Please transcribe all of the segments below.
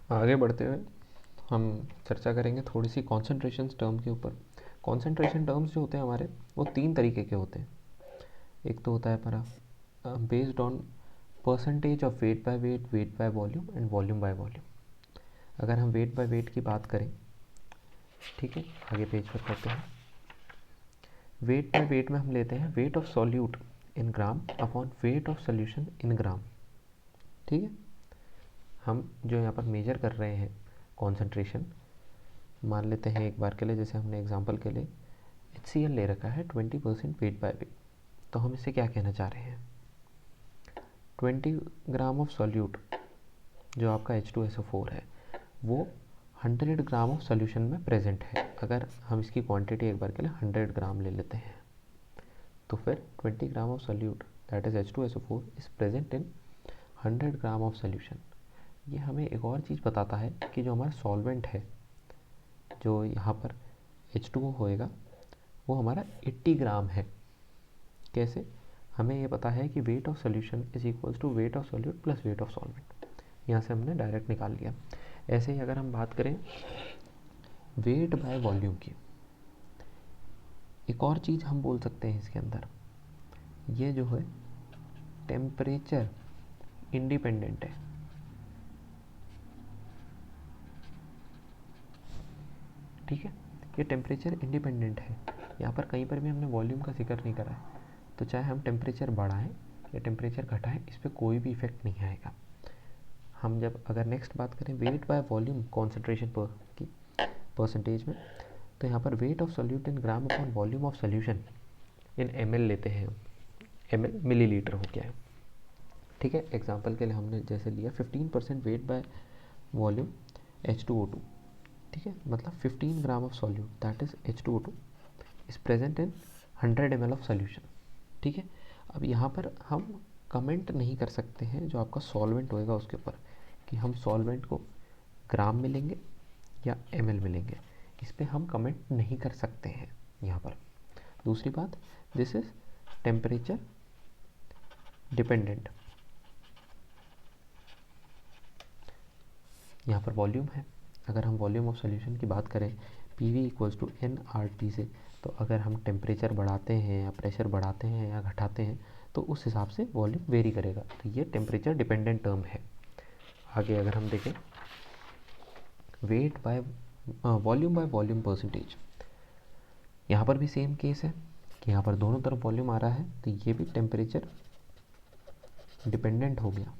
आगे बढ़ते हुए हम चर्चा करेंगे थोड़ी सी कॉन्सेंट्रेशन टर्म के ऊपर। कॉन्सेंट्रेशन टर्म्स जो होते हैं हमारे, वो 3 तरीके के होते हैं। एक तो होता है हमारा based on percentage of weight by weight, weight by volume and volume by volume. अगर हम वेट बाय वेट की बात करें, ठीक है, आगे पेज पर करते हैं। वेट बाय वेट में हम लेते हैं weight of solute in gram upon weight of solution in gram. ठीक है, हम जो यहाँ पर मेजर कर रहे हैं कॉन्सेंट्रेशन, मान लेते हैं एक बार के लिए, जैसे हमने एग्जांपल के लिए HCl ले रखा है 20% वेट बाय वेट, तो हम इससे क्या कहना चाह रहे हैं, 20 ग्राम ऑफ सॉल्यूट जो आपका H2SO4 है वो 100 ग्राम ऑफ सोल्यूशन में प्रेजेंट है। अगर हम इसकी क्वांटिटी एक बार के लिए 100 ग्राम ले लेते हैं, तो फिर 20 gram of solute that is H2SO4 is present in 100 gram of solution. ये हमें एक और चीज़ बताता है कि जो हमारा सॉल्वेंट है, जो यहाँ पर H2O होएगा, वो हमारा 80 ग्राम है। कैसे? हमें ये पता है कि weight of solution is equals to weight of solute plus weight of solvent. यहाँ से हमने डायरेक्ट निकाल लिया। ऐसे ही अगर हम बात करें वेट बाय वॉल्यूम की, एक और चीज़ हम बोल सकते हैं इसके अंदर, ये जो है टेम्परेचर इंडिपेंडेंट है। ठीक है, ये टेम्परेचर इंडिपेंडेंट है। यहाँ पर कहीं पर भी हमने वॉल्यूम का जिक्र नहीं करा है, तो चाहे हम टेम्परेचर बढ़ाएं या टेम्परेचर घटाएं, इस पर कोई भी इफेक्ट नहीं आएगा। हम जब अगर नेक्स्ट बात करें वेट बाय वॉल्यूम कॉन्सेंट्रेशन पर की परसेंटेज में, तो यहाँ पर weight of solute in gram upon volume of solution in ml लेते हैं। ml मिलीलीटर हो गया है। ठीक है, एग्जांपल के लिए हमने जैसे लिया 15% वेट बाय वॉल्यूम H2O2। ठीक है, मतलब 15 gram of solute that is H2O2 is present in 100 ml of solution. ठीक है, अब यहाँ पर हम कमेंट नहीं कर सकते हैं जो आपका सॉल्वेंट होएगा उसके ऊपर, कि हम सॉल्वेंट को ग्राम में लेंगे या ml में लेंगे, इस पर हम कमेंट नहीं कर सकते हैं यहाँ पर। दूसरी बात, दिस इज टेम्परेचर डिपेंडेंट। यहाँ पर वॉल्यूम है, अगर हम वॉल्यूम ऑफ सोल्यूशन की बात करें PV इक्वल्स टू nRT से, तो अगर हम टेम्परेचर बढ़ाते हैं या प्रेशर बढ़ाते हैं या घटाते हैं, तो उस हिसाब से वॉल्यूम वेरी करेगा। तो ये टेम्परेचर डिपेंडेंट टर्म है। आगे अगर हम देखें weight by volume by volume percentage, यहाँ पर भी सेम केस है कि यहाँ पर दोनों तरफ वॉल्यूम आ रहा है, तो ये भी टेम्परेचर डिपेंडेंट हो गया।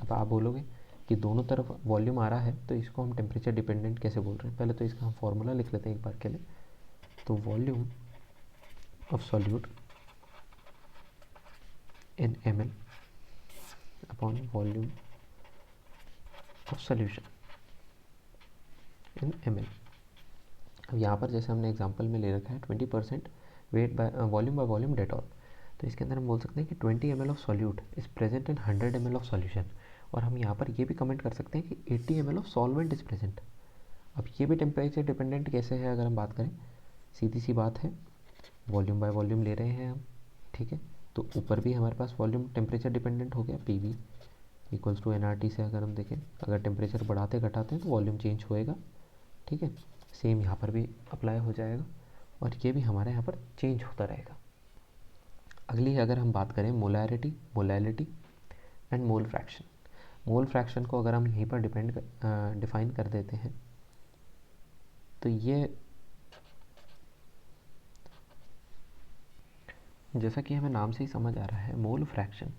अब आप बोलोगे कि दोनों तरफ वॉल्यूम आ रहा है तो इसको हम टेम्परेचर डिपेंडेंट कैसे बोल रहे हैं? पहले तो इसका हम फॉर्मूला लिख लेते हैं एक बार के लिए। तो volume of solute in ml upon volume of solution in ml। अब यहाँ पर जैसे हमने एग्जांपल में ले रखा है 20% weight by volume by volume Dettol, तो इसके अंदर हम बोल सकते हैं कि 20 ml of solute is present in 100 ml of solution. और हम यहाँ पर ये भी कमेंट कर सकते हैं कि 80 ml of solvent is present. अब ये भी टेम्परेचर डिपेंडेंट कैसे है? अगर हम बात करें, सीधी सी बात है, वॉल्यूम बाय वॉल्यूम ले रहे हैं हम। ठीक है, तो ऊपर भी हमारे पास वॉल्यूम टेम्परेचर डिपेंडेंट हो गया, PV इक्वल्स टू nRT से अगर हम देखें, अगर टेम्परेचर बढ़ाते घटाते हैं तो वॉल्यूम चेंज होएगा। ठीक है, सेम यहाँ पर भी अप्लाई हो जाएगा और ये भी हमारे यहाँ पर चेंज होता रहेगा। अगली अगर हम बात करें molarity, molality and mole fraction. Mole fraction को अगर हम यहीं पर डिफाइन कर देते हैं, तो ये जैसा कि हमें नाम से ही समझ आ रहा है, मोल फ्रैक्शन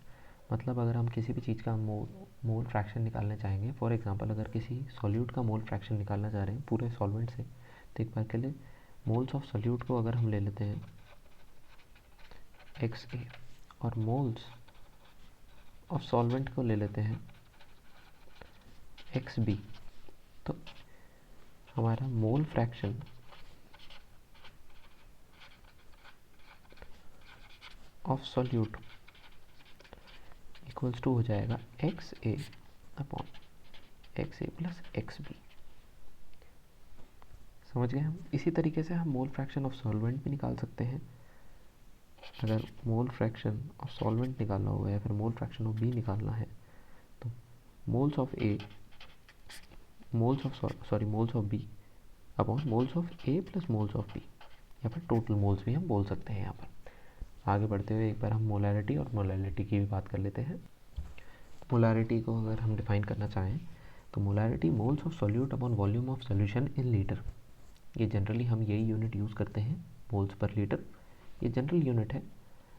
मतलब अगर हम किसी भी चीज़ का मोल फ्रैक्शन निकालना चाहेंगे, फॉर एग्जांपल अगर किसी सॉल्यूट का मोल फ्रैक्शन निकालना चाह रहे हैं पूरे सॉल्वेंट से, तो एक बार के लिए मोल्स ऑफ सॉल्यूट को अगर हम ले लेते हैं XA और मोल्स ऑफ सॉल्वेंट को ले लेते हैं XB, तो हमारा mole fraction of solute equals to हो जाएगा XA upon XA plus XB। समझ गए हम? इसी तरीके से हम मोल फ्रैक्शन ऑफ सॉल्वेंट भी निकाल सकते हैं। अगर मोल फ्रैक्शन ऑफ सॉल्वेंट निकालना होगा या फिर मोल फ्रैक्शन ऑफ B निकालना है, तो moles of A moles of B upon moles of A plus moles of B, या फिर टोटल मोल्स भी हम बोल सकते हैं। यहाँ पर आगे बढ़ते हुए एक बार हम मोलैरिटी और मोलैलिटी की भी बात कर लेते हैं। मोलैरिटी को अगर हम डिफाइन करना चाहें तो molarity moles of solute upon volume of solution in litre. ये जनरली हम यही यूनिट यूज़ करते हैं, मोल्स पर लीटर। ये जनरल यूनिट है।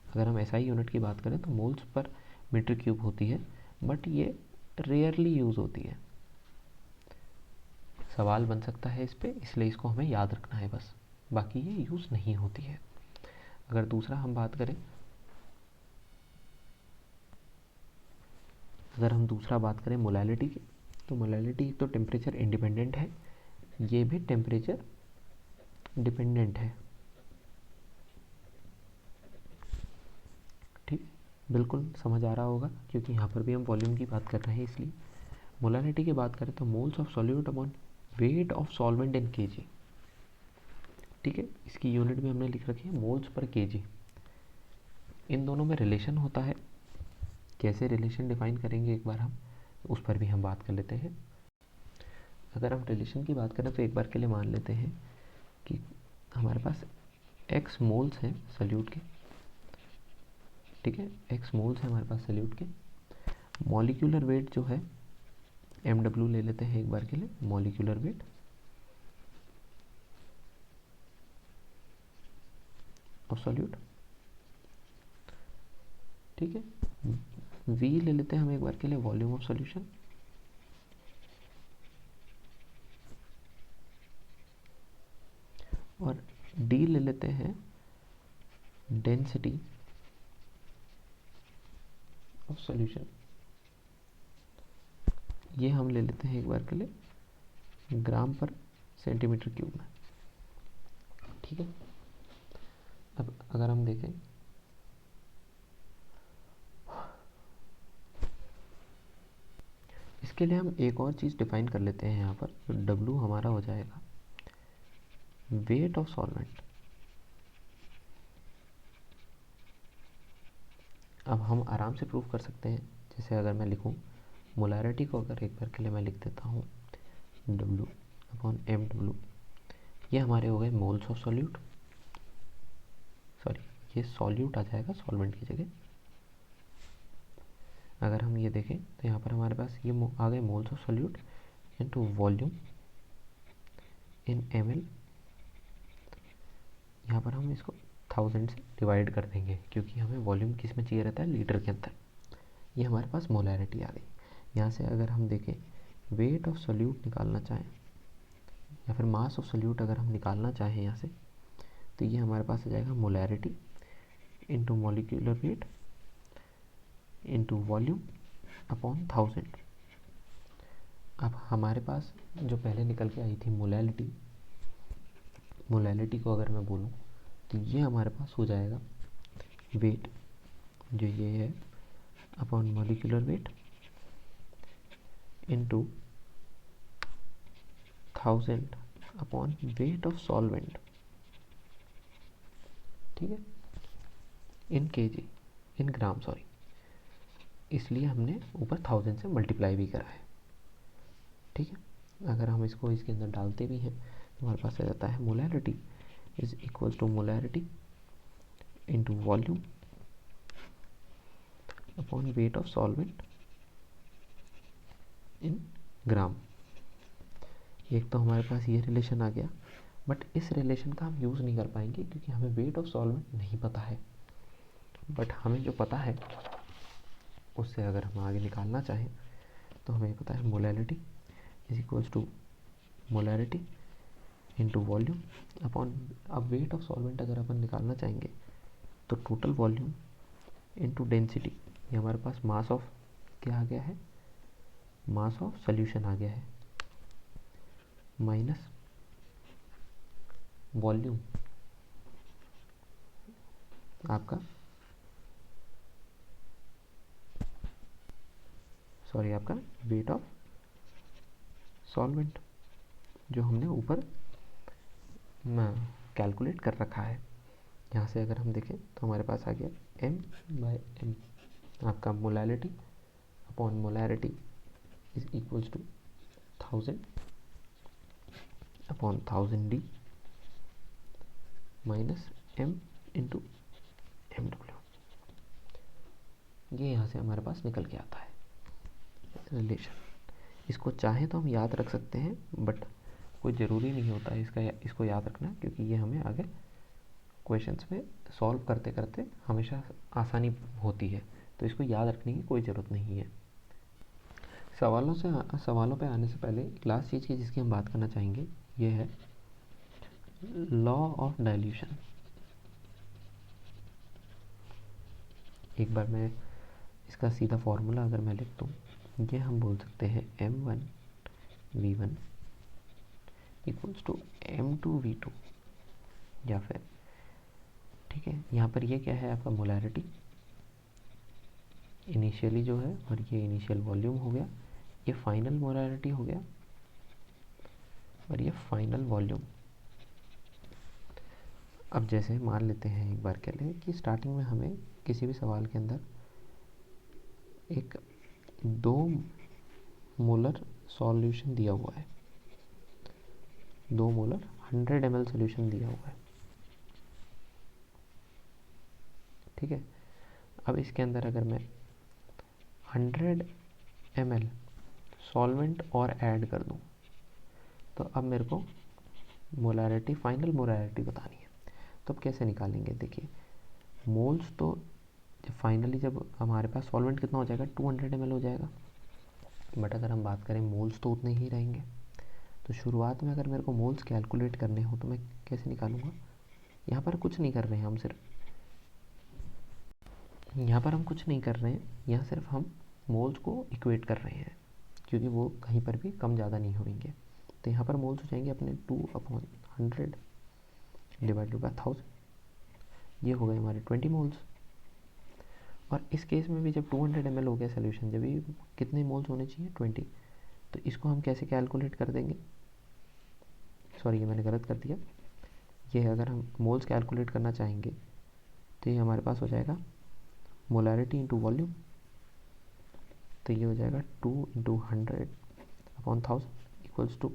अगर हम एसआई यूनिट की बात करें तो मोल्स पर मीटर क्यूब होती है, बट ये रेयरली यूज़ होती है। सवाल बन सकता है इस पर, इसलिए इसको हमें याद रखना है बस, बाकी ये यूज़ नहीं होती है। अगर दूसरा हम बात करें, अगर हम दूसरा बात करें मोलैलिटी की, तो मोलैलिटी तो टेम्परेचर इंडिपेंडेंट है, ये भी टेम्परेचर डिपेंडेंट है। ठीक, बिल्कुल समझ आ रहा होगा, क्योंकि यहाँ पर भी हम वॉल्यूम की बात कर रहे हैं इसलिए। मोलैलिटी की बात करें तो moles of solute upon weight of solvent in KG. ठीक है, इसकी यूनिट भी हमने लिख रखी है मोल्स पर केजी। इन दोनों में रिलेशन होता है, कैसे रिलेशन डिफाइन करेंगे एक बार हम, उस पर भी हम बात कर लेते हैं। अगर हम रिलेशन की बात करें तो एक बार के लिए मान लेते हैं कि हमारे पास x मोल्स हैं सल्यूट के। ठीक है, x मोल्स हैं हमारे पास सल्यूट के। मॉलिक्यूलर वेट जो है mw ले लेते हैं एक बार के लिए, मॉलिक्यूलर वेट ऑफ सॉल्यूट। ठीक है, v ले लेते हैं हम एक बार के लिए, वॉल्यूम ऑफ सॉल्यूशन। और d ले लेते हैं डेंसिटी ऑफ सॉल्यूशन। ये हम ले लेते हैं एक बार के लिए ग्राम पर सेंटीमीटर क्यूब में। ठीक है, अब अगर हम देखें, इसके लिए हम एक और चीज़ डिफाइन कर लेते हैं यहाँ पर, तो W हमारा हो जाएगा वेट ऑफ सॉल्वेंट। अब हम आराम से प्रूव कर सकते हैं, जैसे अगर मैं लिखूँ मोलैरिटी को, अगर एक बार के लिए मैं लिख देता हूँ W अपॉन MW, ये हमारे हो गए मोल्स ऑफ सॉल्यूट। सॉरी, ये सॉल्यूट आ जाएगा सॉल्वेंट की जगह। अगर हम ये देखें तो यहाँ पर हमारे पास ये आ गए moles of solute into volume in ml। यहाँ पर हम इसको 1000 से डिवाइड कर देंगे, क्योंकि हमें वॉल्यूम किस में चाहिए रहता है, लीटर के अंदर। ये हमारे पास मोलैरिटी आ गई। यहाँ से अगर हम देखें वेट ऑफ सॉल्यूट निकालना चाहें, या फिर मास ऑफ सॉल्यूट अगर हम निकालना चाहें यहाँ से, तो ये हमारे पास आ जाएगा molarity into molecular weight into volume upon 1000। अब हमारे पास जो पहले निकल के आई थी मोलैलिटी को अगर मैं बोलूँ तो ये हमारे पास हो जाएगा वेट, जो ये है, upon molecular weight into 1000 upon weight of solvent. ठीक है, इन केजी, इन ग्राम, सॉरी, इसलिए हमने ऊपर 1000 से मल्टीप्लाई भी करा है। ठीक है, अगर हम इसको इसके अंदर डालते भी हैं तो हमारे पास आ जाता है molarity is equals to molarity into volume upon weight of solvent in gram. एक तो हमारे पास ये रिलेशन आ गया, बट इस रिलेशन का हम यूज़ नहीं कर पाएंगे क्योंकि हमें वेट ऑफ सॉल्वेंट नहीं पता है। बट हमें जो पता है उससे अगर हम आगे निकालना चाहें तो हमें पता है molality is equals to molarity into volume upon, अब वेट ऑफ सॉल्वेंट अगर अपन निकालना चाहेंगे तो टोटल वॉल्यूम इंटू डेंसिटी। ये हमारे पास मास ऑफ क्या आ गया है, मास ऑफ सॉल्यूशन आ गया है, माइनस वॉल्यूम आपका, सॉरी, आपका वेट ऑफ सॉल्वेंट जो हमने ऊपर कैलकुलेट कर रखा है। यहाँ से अगर हम देखें तो हमारे पास आ गया m/m, आपका molality upon molarity is equals to 1000 upon 1000d minus m into mw। ये यहाँ से हमारे पास निकल के आता है रिलेशन। इसको चाहे तो हम याद रख सकते हैं, बट कोई ज़रूरी नहीं होता है इसको याद रखना, क्योंकि ये हमें आगे क्वेश्चंस में सॉल्व करते करते हमेशा आसानी होती है, तो इसको याद रखने की कोई ज़रूरत नहीं है। सवालों पे आने से पहले एक लास्ट चीज़ की जिसकी हम बात करना चाहेंगे, ये है लॉ ऑफ डाइल्यूशन। एक बार मैं इसका सीधा फॉर्मूला अगर मैं लिख दूँ, ये हम बोल सकते हैं m1v1 इक्वल्स टू m2v2, या फिर ठीक है, यहाँ पर ये क्या है आपका मोलैरिटी इनिशियली जो है, और ये इनिशियल वॉल्यूम हो गया, ये फाइनल मोलैरिटी हो गया, और ये फाइनल वॉल्यूम। अब जैसे मान लेते हैं एक बार के लिए कि स्टार्टिंग में हमें किसी भी सवाल के अंदर एक 2 मोलर सॉल्यूशन दिया हुआ है, 2 मोलर 100 ml सोल्यूशन दिया हुआ है, ठीक है। अब इसके अंदर अगर मैं 100 ml सॉल्वेंट और ऐड कर दूं, तो अब मेरे को मोलैरिटी, फाइनल मोलैरिटी बतानी है। तो अब कैसे निकालेंगे, देखिए मोल्स तो फाइनली जब हमारे पास सॉल्वेंट कितना हो जाएगा, 200 ml हो जाएगा, बट अगर हम बात करें मोल्स तो उतने ही रहेंगे। तो शुरुआत में अगर मेरे को मोल्स कैलकुलेट करने हो तो मैं कैसे निकालूंगा, यहाँ पर कुछ नहीं कर रहे हैं हम, यहाँ सिर्फ हम मोल्स को इक्वेट कर रहे हैं, क्योंकि वो कहीं पर भी कम ज़्यादा नहीं होंगे। तो यहाँ पर मोल्स हो जाएंगे अपने 2/100 डिवाइडेड बाय 1000, ये हो गए हमारे 20 मोल्स। और इस केस में भी जब 200 ml हो गया सोल्यूशन, जब भी कितने मोल्स होने चाहिए, 20। तो इसको हम कैसे कैलकुलेट कर देंगे, सॉरी ये मैंने गलत कर दिया, ये अगर हम मोल्स कैलकुलेट करना चाहेंगे तो ये हमारे पास हो जाएगा मोलैरिटी इंटू वॉल्यूम, तो ये हो जाएगा 2 into 100 upon 1000 equals to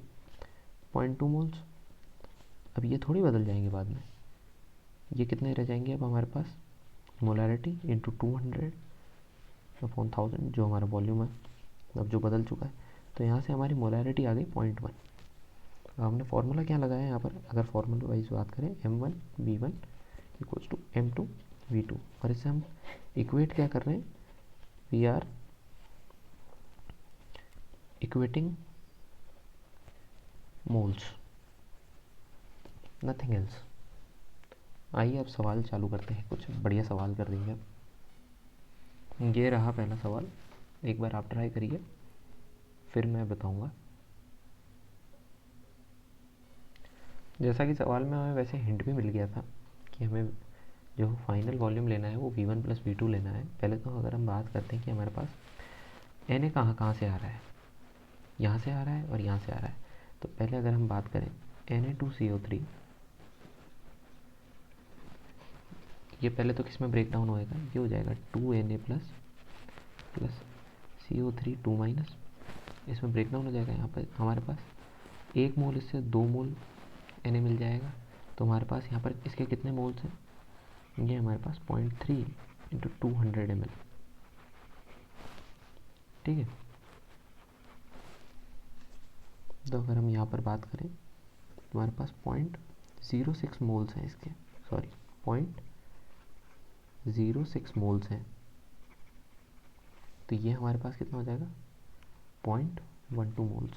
0.2 moles. अब ये थोड़ी बदल जाएंगे बाद में, ये कितने रह जाएंगे अब हमारे पास, मोलैरिटी इंटू 200 अपॉन 1000 जो हमारा वॉल्यूम है, अब जो बदल चुका है। तो यहाँ से हमारी मोलैरिटी आ गई 0.1। अब हमने फार्मूला क्या लगाया है यहाँ पर, अगर फार्मूला वाइज बात करें m1v1 इक्वल्स टू m2v2, और इससे हम इक्वेट क्या कर रहे हैं, we are equating moles, nothing else. आइए अब सवाल चालू करते हैं, कुछ बढ़िया सवाल कर देंगे अब। ये रहा पहला सवाल, एक बार आप ट्राई करिए, फिर मैं बताऊंगा। जैसा कि सवाल में हमें वैसे हिंट भी मिल गया था कि हमें जो फाइनल वॉल्यूम लेना है वो v1 प्लस v2 लेना है। पहले तो अगर हम बात करते हैं कि हमारे पास Na कहाँ से आ रहा है, यहाँ से आ रहा है और यहाँ से आ रहा है। तो पहले अगर हम बात करें Na2CO3, ये पहले तो किस में ब्रेक डाउन होएगा, ये हो जाएगा 2Na प्लस CO3 2 माइनस, इसमें ब्रेक डाउन हो जाएगा। यहाँ पर हमारे पास 1 मोल इससे 2 मोल Na मिल जाएगा। तो हमारे पास यहाँ पर इसके कितने मोल्स हैं, ये हमारे पास 0.3 इंटू 200 ml, ठीक है। तो अगर हम यहाँ पर बात करें तो हमारे पास 0.06 मोल्स हैं इसके, सॉरी 0.06 मोल्स हैं। तो ये हमारे पास कितना हो जाएगा, 0.12 मोल्स।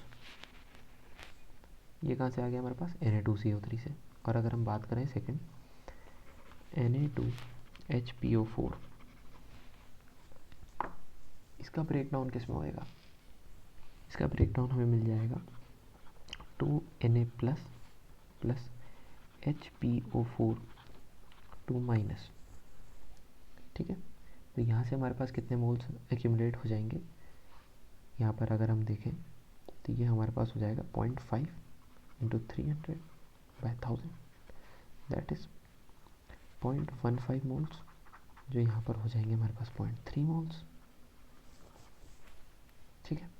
ये कहाँ से आ गया हमारे पास, Na2CO3 से। और अगर हम बात करें सेकंड Na2HPO4, इसका ब्रेकडाउन किस में होएगा, इसका ब्रेकडाउन हमें मिल जाएगा 2Na प्लस HPO4 2 माइनस, ठीक है। तो यहाँ से हमारे पास कितने मोल्स एक्यूमुलेट हो जाएंगे, यहाँ पर अगर हम देखें तो ये हमारे पास हो जाएगा 0.5 into 300 by 1000, that is 0.15 moles, जो यहाँ पर हो जाएंगे हमारे पास 0.3 मोल्स, ठीक है।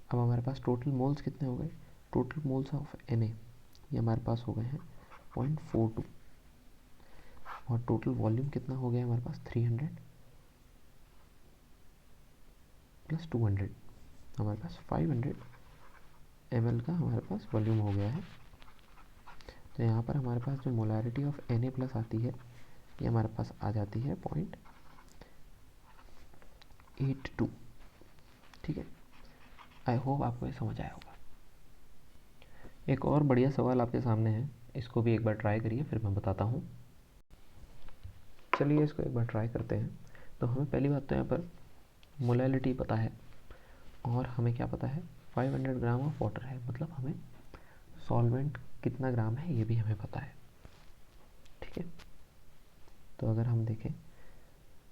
अब हमारे पास टोटल मोल्स कितने हो गए, टोटल मोल्स ऑफ Na ये हमारे पास हो गए हैं 0.42 और टोटल वॉल्यूम कितना हो गया हमारे पास 300 प्लस 200, हमारे पास 500 ml का हमारे पास वॉल्यूम हो गया है। तो यहाँ पर हमारे पास जो मोलारिटी ऑफ Na प्लस आती है ये हमारे पास आ जाती है 0.82। ठीक है, आई होप आपको ये समझ आया होगा। एक और बढ़िया सवाल आपके सामने है, इसको भी एक बार ट्राई करिए फिर मैं बताता हूँ। चलिए इसको एक बार ट्राई करते हैं। तो हमें पहली बात तो यहाँ पर मोलालिटी पता है और हमें क्या पता है 500 ग्राम ऑफ वाटर है, मतलब हमें सॉल्वेंट कितना ग्राम है ये भी हमें पता है। ठीक है, तो अगर हम देखें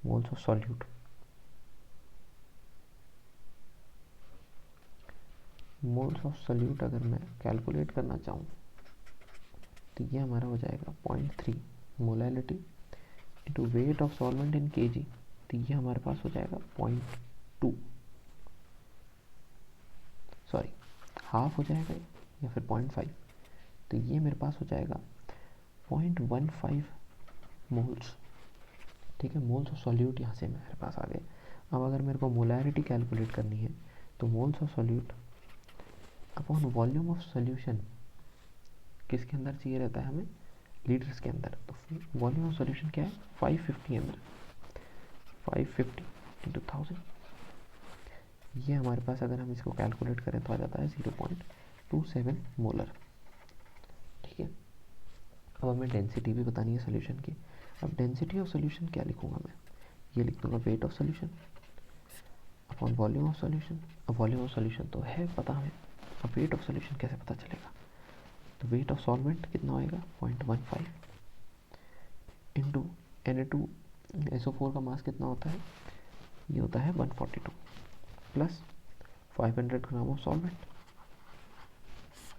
moles of solute, moles of solute अगर मैं कैलकुलेट करना चाहूँ तो ये हमारा हो जाएगा 0.3 molality into weight of solvent in KG, तो ये हमारे पास हो जाएगा 0.2, सॉरी हाफ हो जाएगा या फिर 0.5, तो ये मेरे पास हो जाएगा 0.15 मोल्स। ठीक है, मोल्स ऑफ सॉल्यूट यहाँ से मेरे पास आ गए। अब अगर मेरे को मोलारिटी कैलकुलेट करनी है तो moles of solute upon volume of solution किसके अंदर चाहिए रहता है हमें, लीटर्स के अंदर। तो वॉल्यूम ऑफ सॉल्यूशन क्या है 550 ml, 550 इंटू 1000, ये हमारे पास अगर हम इसको कैलकुलेट करें तो आ जाता है 0.27 मोलर। ठीक है, अब हमें डेंसिटी भी बतानी है सोल्यूशन की। अब डेंसिटी ऑफ सोल्यूशन क्या लिखूंगा मैं, ये लिख दूंगा wait of solution upon volume of solution. अब वॉल्यूम ऑफ सोल्यूशन तो है पता हमें, अब वेट ऑफ सोल्यूशन कैसे पता चलेगा, तो वेट ऑफ सॉल्वेंट कितना होएगा 0.15 इंटू Na2SO4 का मास कितना होता है, ये होता है 142 plus 500 gram of solvent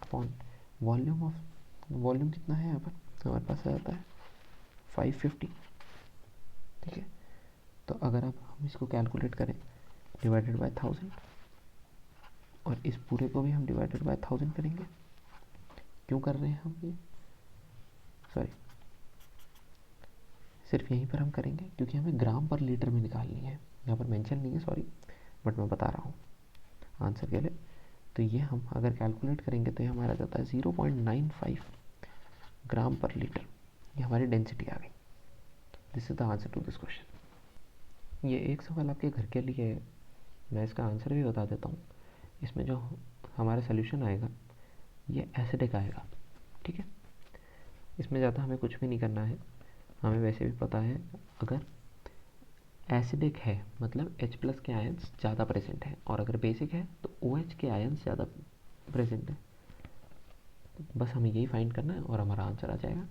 upon volume कितना है यहाँ पर हमारे पास आ जाता है 550। ठीक है, तो अगर अब हम इसको कैलकुलेट करें डिवाइडेड बाय 1000 और इस पूरे को भी हम डिवाइडेड बाय 1000 करेंगे, क्यों कर रहे हैं हम ये, सॉरी सिर्फ यहीं पर हम करेंगे क्योंकि हमें ग्राम पर लीटर में निकालनी है, यहाँ पर मेंशन नहीं है सॉरी, बट मैं बता रहा हूँ आंसर के लिए। तो ये हम अगर कैलकुलेट करेंगे तो ये हमारा जाता है 0.95 ग्राम पर लीटर, ये हमारी डेंसिटी आ गई। This is the answer to this question. ये एक सवाल आपके घर के लिए है, मैं इसका आंसर भी बता देता हूँ। इसमें जो हमारा सोल्यूशन आएगा ये एसिडिक आएगा। ठीक है, इसमें ज़्यादा हमें कुछ भी नहीं करना है, हमें वैसे भी पता है अगर एसिडिक है मतलब H प्लस के आयन्स ज़्यादा प्रेजेंट है और अगर बेसिक है तो OH के आयन्स ज़्यादा प्रेजेंट है। बस हमें यही फाइंड करना है और हमारा आंसर आ जाएगा।